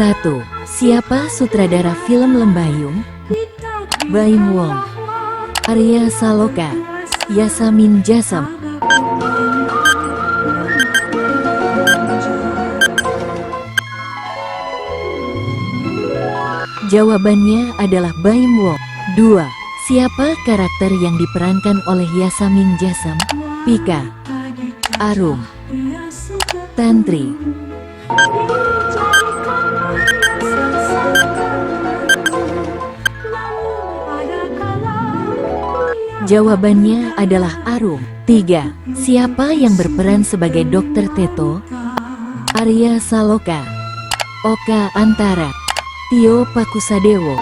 1. Siapa sutradara film Lembayung? Baim Wong, Arya Saloka, Yasamin Jasam. Jawabannya adalah Baim Wong. 2. Siapa karakter yang diperankan oleh Yasamin Jasam? Pika, Arum, Tantri. Jawabannya adalah Arum. 3. Siapa yang berperan sebagai Dr. Teto? Arya Saloka, Oka Antara, Tio Pakusadewo.